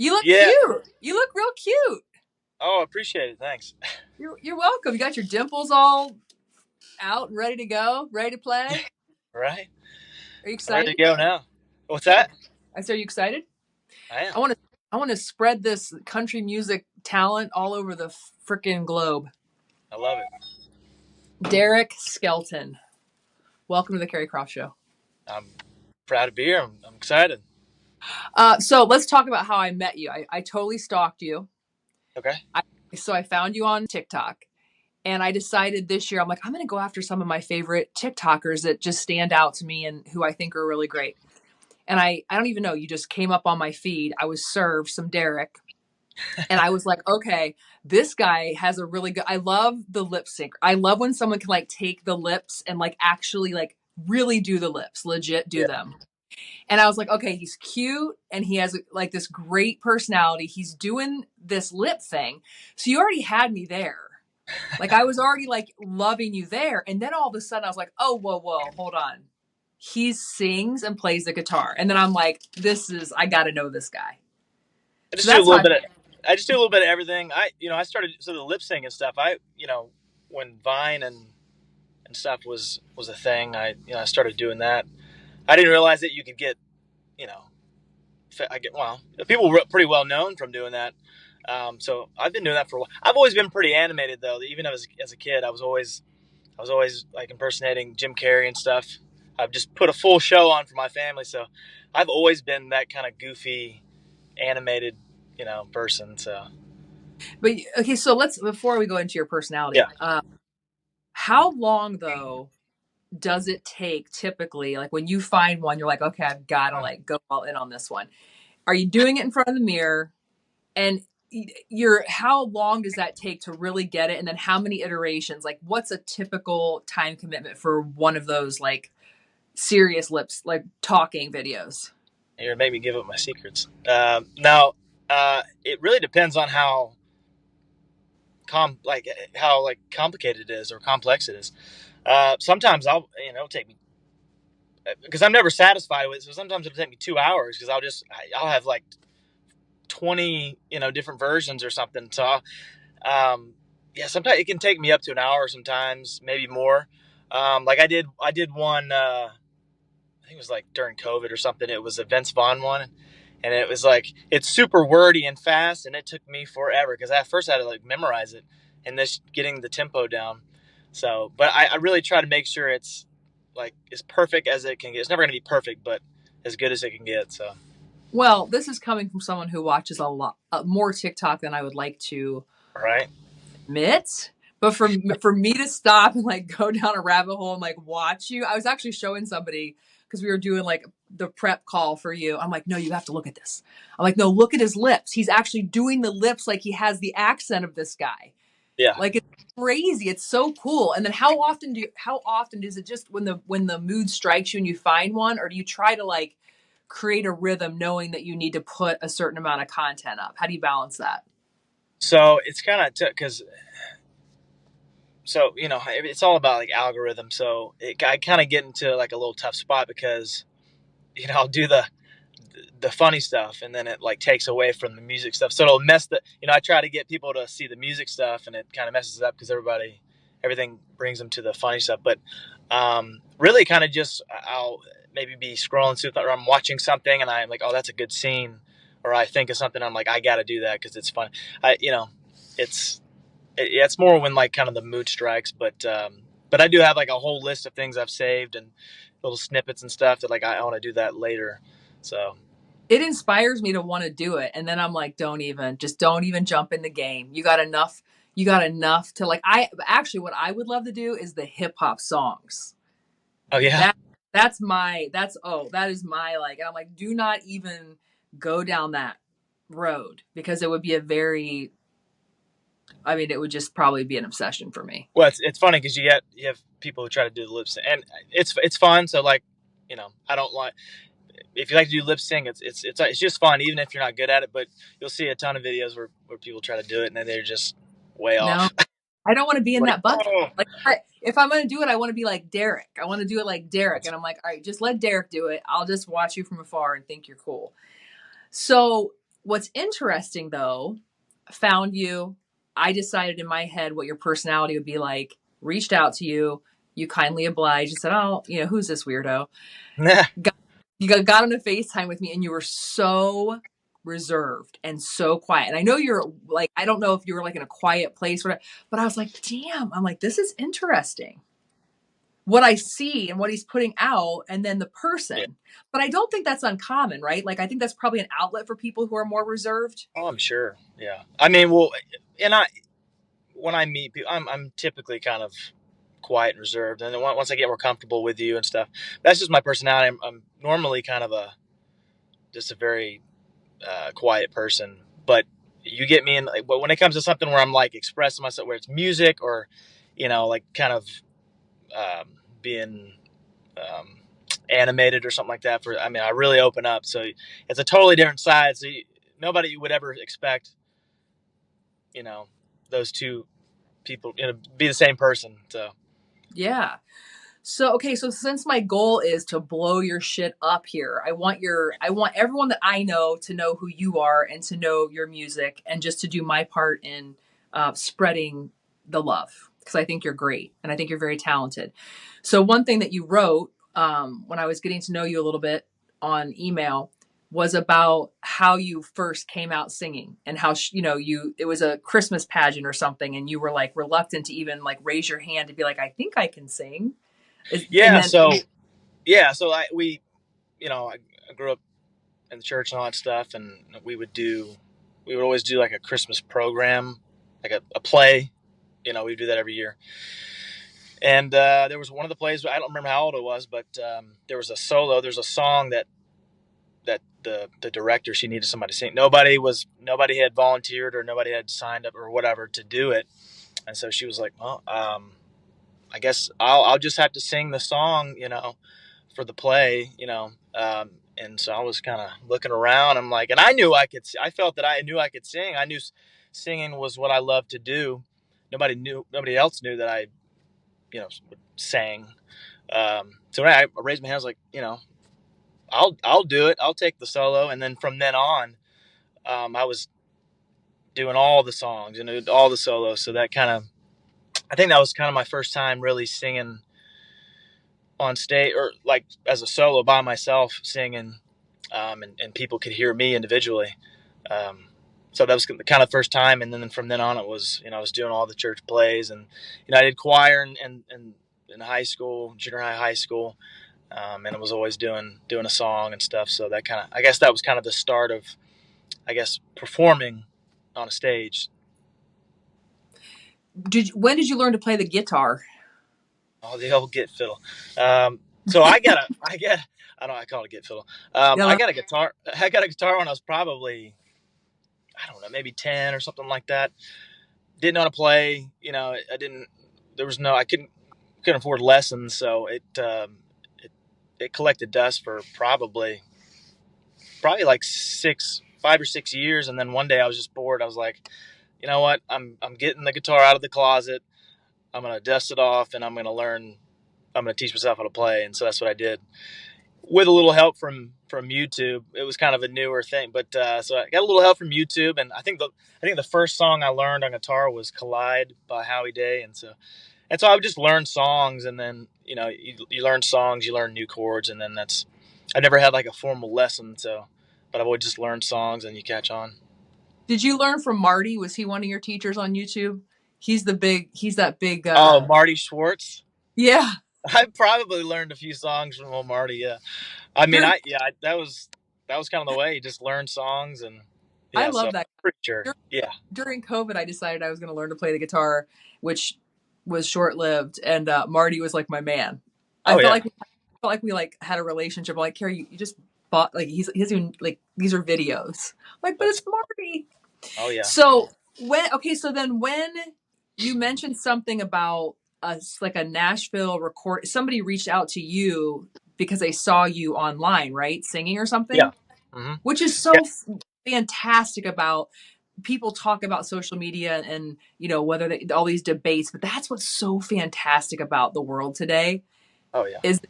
You look Yeah. cute. You look real cute. Oh, appreciate it. Thanks. You're welcome. You got your dimples all out and ready to go, ready to play. Right? Are you I'm ready excited? to go now. What's Good. that? I said, are you excited? I am. I want to. I want to spread this country music talent all over the freaking globe. I love it. Derek Skelton, welcome to the Carrie Croft Show. I'm proud to be here. I'm excited. So let's talk about how I met you. I totally stalked you. Okay. I, so I found you on TikTok. And I decided this year, I'm like, I'm going to go after some of my favorite TikTokers that just stand out to me and who I think are really great. And I don't even know, you just came up on my feed. I was served some Derek. And I was like, okay, this guy has a really good, I love the lip sync. I love when someone can like take the lips and like actually like really do the lips, legit do Yeah. them. And I was like, okay, he's cute and he has like this great personality. He's doing this lip thing. So you already had me there. Like I was already like loving you there. And then all of a sudden I was like, oh, whoa, hold on. He sings and plays the guitar. And then I'm like, I got to know this guy. I So just do a that's how little I, bit of. I just do a little bit of everything. I started so the lip sync and stuff. When Vine and stuff was a thing. I started doing that. I didn't realize that you could get, you know, people were pretty well known from doing that. So I've been doing that for a while. I've always been pretty animated though. Even as a kid, I was always like impersonating Jim Carrey and stuff. I've just put a full show on for my family, so I've always been that kind of goofy, animated, person. So but okay. So before we go into your yeah. personality, how long though does it take typically, like when you find one, you're like, okay, I've got to like go all in on this one. Are you doing it in front of the mirror? And how long does that take to really get it? And then how many iterations? Like what's a typical time commitment for one of those like serious lips, like talking videos? Here, make me give up my secrets. Now, it really depends on how complicated it is or complex it is. Sometimes it'll take me because I'm never satisfied with it. So sometimes it'll take me 2 hours because I'll have like 20 different versions or something. So yeah, sometimes it can take me up to an hour. Sometimes maybe more. Like I did one. I think it was like during COVID or something. It was a Vince Vaughn one, and it was like it's super wordy and fast, and it took me forever because at first I had to like memorize it and this getting the tempo down. So, but I really try to make sure it's like as perfect as it can get. It's never going to be perfect, but as good as it can get. So, Well, this is coming from someone who watches a lot more TikTok than I would like to right? admit. But for me to stop and like go down a rabbit hole and like watch you, I was actually showing somebody because we were doing like the prep call for you. I'm like, no, you have to look at this. I'm like, no, look at his lips. He's actually doing the lips like he has the accent of this guy. Yeah. Like it's crazy. It's so cool. And then how often is it just when the mood strikes you and you find one, or do you try to like create a rhythm knowing that you need to put a certain amount of content up? How do you balance that? So it's kind of because it's all about like algorithm. So I kind of get into like a little tough spot because I'll do the funny stuff and then it like takes away from the music stuff, so it'll mess I try to get people to see the music stuff and it kind of messes it up because everything brings them to the funny stuff. But really kind of just I'll maybe be scrolling through or I'm watching something and I'm like, oh, that's a good scene, or I think of something, I'm like, I gotta do that because it's fun. It's it's more when like kind of the mood strikes. But I do have like a whole list of things I've saved and little snippets and stuff that like I want to do that later. So It inspires me to want to do it, and then I'm like, don't even jump in the game. You got enough to like. I actually, what I would love to do is the hip hop songs. oh yeah. That that is my like, and I'm like, do not even go down that road because it would be it would just probably be an obsession for me. Well, it's funny because you have people who try to do the lip sync, and it's fun. So like, I don't like if you like to do lip sync, it's just fun, even if you're not good at it. But you'll see a ton of videos where people try to do it and then they're just way No, off. I don't want to be in Like, that bucket. oh, Like, if I'm going to do it, I want to be like Derek. I want to do it like Derek. And I'm like, all right, just let Derek do it. I'll just watch you from afar and think you're cool. So what's interesting though, found you. I decided in my head what your personality would be like, reached out to you. You kindly obliged. You said, oh, who's this weirdo? Got, you got on a FaceTime with me and you were so reserved and so quiet. And I know you're like, I don't know if you were like in a quiet place or whatever, but I was like, damn, I'm like, this is interesting what I see and what he's putting out and then the Yeah. person. But I don't think that's uncommon, right? Like I think that's probably an outlet for people who are more reserved. Oh, I'm sure. Yeah. I mean, well, and when I meet people, I'm typically kind of quiet and reserved, and then once I get more comfortable with you and stuff, that's just my personality. I'm normally kind of just a very quiet person, but you get me in. Like, but when it comes to something where I'm like expressing myself, where it's music or, like kind of being um, animated or something like that. I mean, I really open up. So it's a totally different side. So nobody would ever expect, you know, those two people, be the same person. So Yeah. So okay, so since my goal is to blow your shit up here, I want everyone that I know to know who you are and to know your music and just to do my part in spreading the love because I think you're great and I think you're very talented. So one thing that you wrote when I was getting to know you a little bit on email was about how you first came out singing and how you it was a Christmas pageant or something and you were like reluctant to even like raise your hand to be like I think I can sing and yeah, then so yeah, so I grew up in the church and all that stuff, and we would always do like a Christmas program, like a play. We do that every year. And there was one of the plays. I don't remember how old it was, but there was a solo. There's a song that the director, she needed somebody to sing. Nobody had volunteered or nobody had signed up or whatever to do it, and so she was like, "Well, I guess I'll just have to sing the song, for the play, and so I was kind of looking around. I'm like, and I knew I could. I felt that I knew I could sing. I knew singing was what I loved to do. Nobody else knew that I, sang. So I raised my hands, like, I'll do it. I'll take the solo, and then from then on, I was doing all the songs and all the solos. So I think that was kind of my first time really singing on stage, or like as a solo by myself singing, and people could hear me individually. Um, so that was kind of first time, and then from then on, it was I was doing all the church plays, and I did choir and in high school, junior high school, and I was always doing a song and stuff. So that I guess that was kind of the start of, I guess, performing on a stage. when did you learn to play the guitar? Oh, the old get fiddle. So I don't know, I call it get fiddle. Yeah, I got a guitar. I got a guitar when I was probably, I don't know, maybe 10 or something like that. Didn't know how to play. I didn't. There was no. I couldn't afford lessons, so it collected dust for probably like 5 or 6 years, and then one day I was just bored. I was like, you know what? I'm getting the guitar out of the closet. I'm gonna dust it off, and I'm gonna learn. I'm gonna teach myself how to play, and so that's what I did, with a little help from YouTube. It was kind of a newer thing, but so I got a little help from YouTube, and I think the first song I learned on guitar was "Collide" by Howie Day, and so I would just learn songs, and then you learn songs, you learn new chords, and then I never had like a formal lesson, but I've always just learned songs, and you catch on. did you learn from Marty? Was he one of your teachers on YouTube? He's that big Oh, Marty Schwartz. yeah. I probably learned a few songs from old Marty. Yeah, I mean, During that was kind of the way. You just learn songs, and I yeah, so love that. pretty sure. Yeah. During COVID I decided I was going to learn to play the guitar, which was short-lived and Marty was like my man. I Oh felt yeah. like we like had a relationship. I'm like, Carrie, you just bought like he's even like these are videos. I'm like, but That's. it's Marty. Oh yeah. So when you mentioned something about us like a Nashville record, somebody reached out to you because they saw you online, right? Singing or Yeah. something, Hmm. which is Yeah. so fantastic about people talk about social media and whether all these debates, but that's what's so fantastic about the world today Oh yeah. is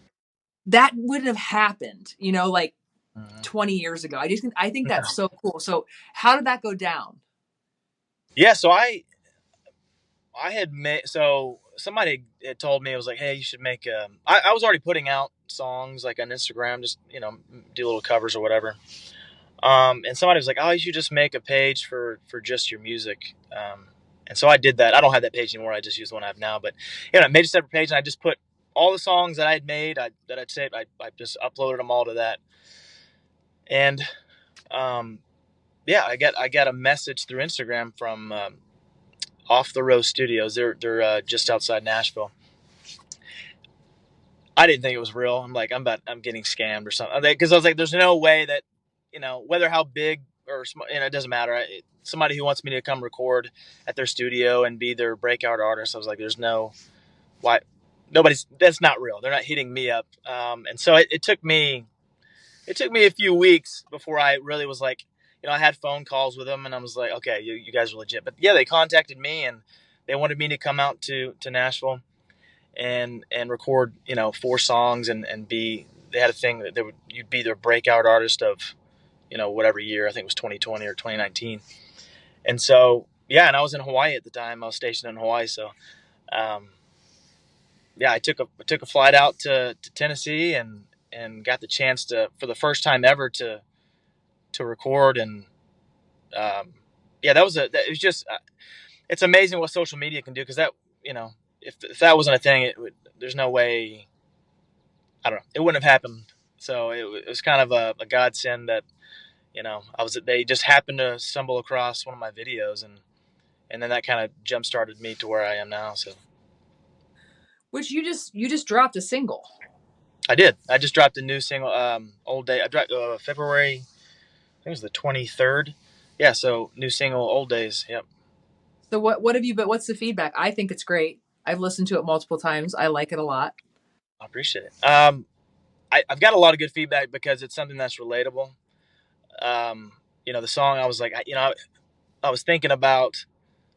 that wouldn't have happened, like Mhm. 20 years ago. I think that's so cool. So how did that go down? Yeah, so I had made, so somebody had told me, it was like, hey, you should make I was already putting out songs like on Instagram, just do little covers or whatever. And somebody was like, oh, you should just make a page for just your music. And so I did that. I don't have that page anymore. I just use the one I have now. But I made a separate page, and I just put all the songs that I had made, that I'd saved. I just uploaded them all to that. And um, yeah, I got a message through Instagram from Off the Row Studios. They're just outside Nashville. I didn't think it was real. I'm getting scammed or something, because I was like, there's no way that, whether how big or small, it doesn't matter. Somebody who wants me to come record at their studio and be their breakout artist, I was like, there's no why. That's not real. They're not hitting me up. And so it took me a few weeks before I really was like, I had phone calls with them, and I was like, okay, you guys are legit. But yeah, they contacted me, and they wanted me to come out to Nashville and record 4 songs, and be, they had a thing that you'd be their breakout artist of whatever year. I think it was 2020 or 2019. And so yeah, and I was in Hawaii at the time. I was stationed in Hawaii. So um, yeah, I took a flight out to Tennessee, and got the chance to, for the first time ever, to record. And yeah, it was just it's amazing what social media can do, because that, if that wasn't a thing, there's no way, I don't know, it wouldn't have happened. So it was kind of a godsend that, they just happened to stumble across one of my videos, and then that kind of jump started me to where I am now. So Which you just dropped a single. I did. I just dropped a new single, Old Day. I dropped February, I think it was the 23rd. Yeah, so new single, Old Days. Yep. So what have you, but what's the feedback? I think it's great. I've listened to it multiple times. I like it a lot. I appreciate it. I've got a lot of good feedback because it's something that's relatable. The song, I was like, I was thinking about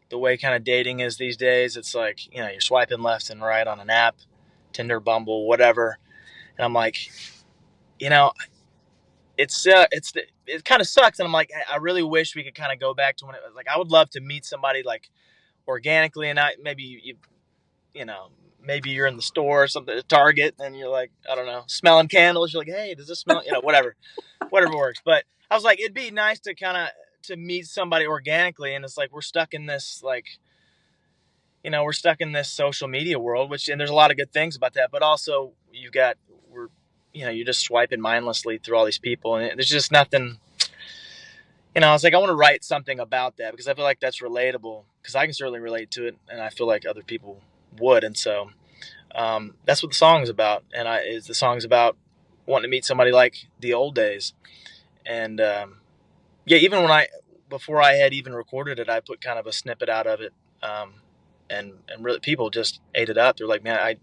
the way kind of dating is these days. It's like, you're swiping left and right on an app, Tinder, Bumble, whatever. And I'm like, you know, it kind of sucks. And I'm like, I really wish we could kind of go back to when it was like, I would love to meet somebody like organically, and maybe you know, maybe you're in the store or something at Target, and you're like, I don't know, smelling candles. You're like, hey, does this smell? Whatever works. But I was like, it'd be nice to kind of to meet somebody organically, and it's like we're stuck in this we're stuck in this social media world, and there's a lot of good things about that, but also you're just swiping mindlessly through all these people, and there's just nothing. I was like, I want to write something about that, because I feel like that's relatable, because I can certainly relate to it, and I feel like other people would. And so that's what the song is about. And the song is about wanting to meet somebody like the old days. And yeah, even before I had even recorded it, I put kind of a snippet out of it. And really, people just ate it up. They're like, man, I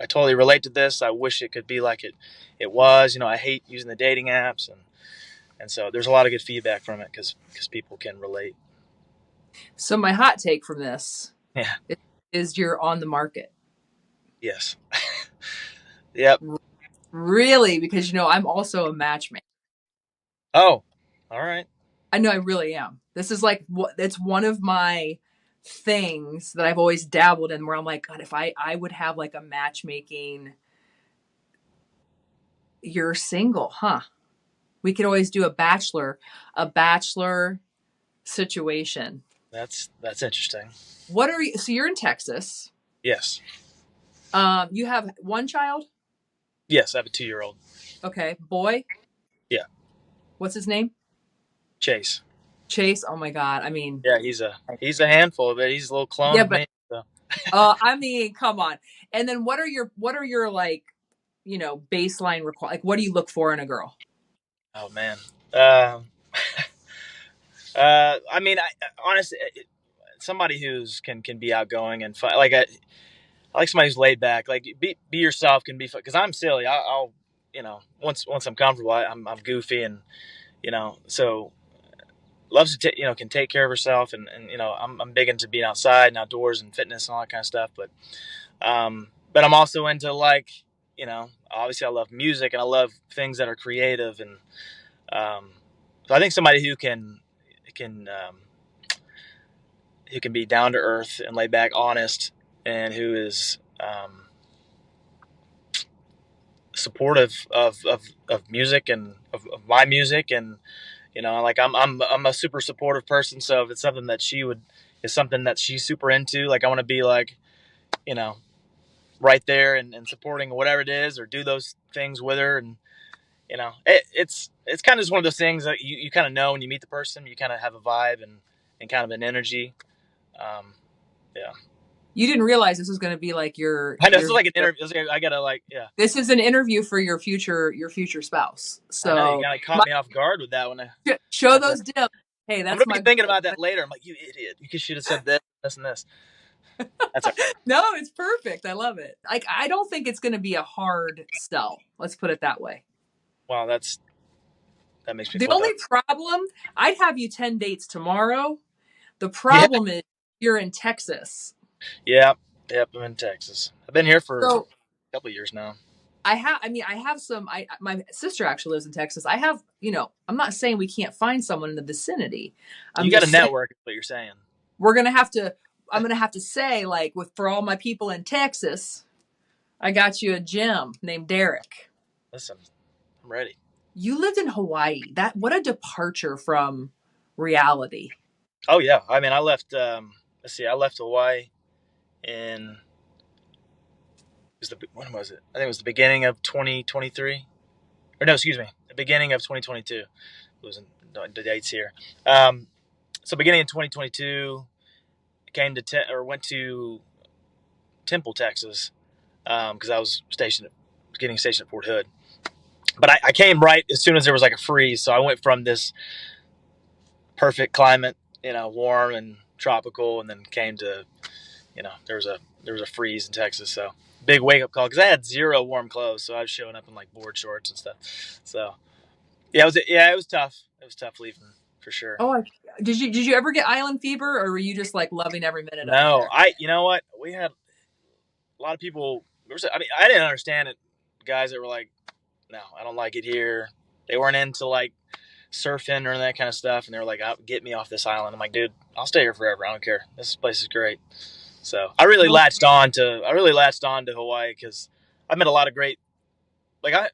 totally relate to this. I wish it could be like it was. I hate using the dating apps, and so there's a lot of good feedback from it, because people can relate. So my hot take from this Yeah. is you're on the market. Yes. Yep. Really, because I'm also a matchmaker. Oh, all right. I know I really am. This is like it's one of my things that I've always dabbled in, where I'm like, God, if I would have like a matchmaking, you're single, huh? We could always do a bachelor situation. That's interesting. What are you? So you're in Texas. Yes. You have one child. Yes, I have a 2-year-old. Okay, boy. Yeah. What's his name? Chase. Chase. Oh my God. I mean, Yeah, he's a handful, but he's a little clone yeah, of but me. So. I mean, come on. And then what are your like, baseline like what do you look for in a girl? Oh man. I mean, honestly, somebody who's can be outgoing and fun. Like I like somebody who's laid back. Like be yourself, can be fun. Because I'm silly. I'll once I'm comfortable, I'm goofy, and so loves to can take care of herself, and I'm big into being outside and outdoors and fitness and all that kind of stuff. But I'm also into like obviously I love music and I love things that are creative, and so I think somebody can who can be down to earth and laid back, honest, and who is supportive of music and of my music, and like I'm a super supportive person. So if it's something that is something that she's super into, like I want to be like, you know, right there and supporting whatever it is, or do those things with her. And it's kind of just one of those things that you kind of know when you meet the person, you kind of have a vibe and kind of an energy. Yeah. You didn't realize this was going to be like I know, this is like an interview. I gotta yeah. This is an interview for your future spouse. I know you So kind of caught me off guard with that one. show those dips. Hey, I'm that's gonna my be thinking about that later. I'm like, you idiot! You should have said this, and this. That's all right. No, it's perfect. I love it. Like, I don't think it's going to be a hard sell. Let's put it that way. Wow, that makes me The feel only better. problem, I'd have you 10 dates tomorrow. The problem is you're in Texas. Yep, I'm in Texas. I've been here for So a couple of years now. I have some, my sister actually lives in Texas. I have, I'm not saying we can't find someone in the vicinity. I'm You got a just saying network, is what you're saying. I'm going to have to say, like, for all my people in Texas, I got you a gem named Derek. Listen, I'm ready. You lived in Hawaii. What a departure from reality. Oh yeah, I mean, I left. Let's see, I left Hawaii in when was it? I think it was the beginning of 2023, or no, excuse me, the beginning of 2022. Losing the dates here. So beginning in 2022, went to Temple, Texas, because I was getting stationed at Fort Hood. But I came right as soon as there was like a freeze, so I went from this perfect climate, warm and tropical, and then came to, there was a freeze in Texas, so big wake up call because I had zero warm clothes, so I was showing up in like board shorts and stuff. So it was tough. It was tough leaving for sure. Oh, did you ever get island fever, or were you just like loving every minute of it No, there? you know what? We had a lot of people. I mean, I didn't understand it. Guys that were like, "No, I don't like it here." They weren't into like surfing or that kind of stuff, and they were like, "Get me off this island." I'm like, "Dude, I'll stay here forever. I don't care. This place is great." So I really latched on to Hawaii because I met a lot of great, I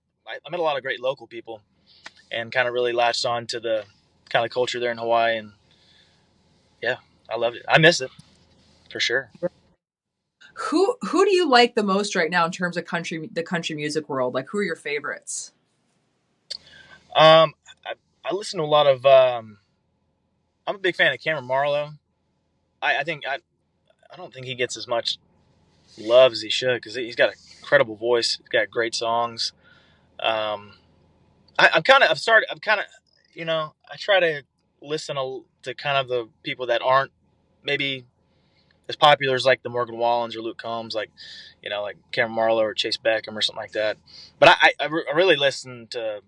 met a lot of great local people, and kind of really latched on to the kind of culture there in Hawaii, and yeah, I loved it. I miss it for sure. Who do you like the most right now in terms of the country music world? Like, who are your favorites? I listen to a lot of. I'm a big fan of Cameron Marlowe. I think I don't think he gets as much love as he should because he's got an incredible voice. He's got great songs. I'm kind of I try to listen to kind of the people that aren't maybe as popular as like the Morgan Wallens or Luke Combs, like like Cameron Marlowe or Chase Beckham or something like that. But I really listen to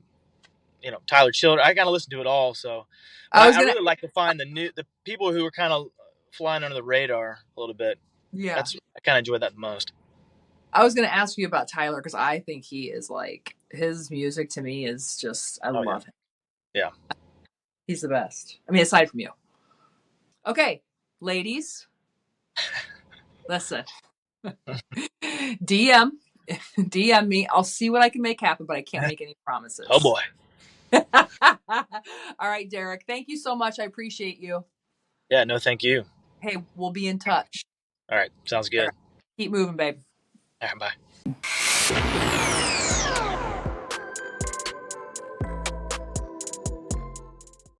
Tyler Childers. I kind of listen to it all. So I really like to find the people who are kind of flying under the radar a little bit. Yeah, I kind of enjoy that the most. I was going to ask you about Tyler because I think he is like, his music to me is just, I love him. Yeah. He's the best. I mean, aside from you. Okay, ladies, listen. DM me. I'll see what I can make happen, but I can't make any promises. Oh boy. All right, Derek. Thank you so much. I appreciate you. Yeah, no, thank you. Hey, we'll be in touch. All right. Sounds good. Keep moving, babe. All right, bye.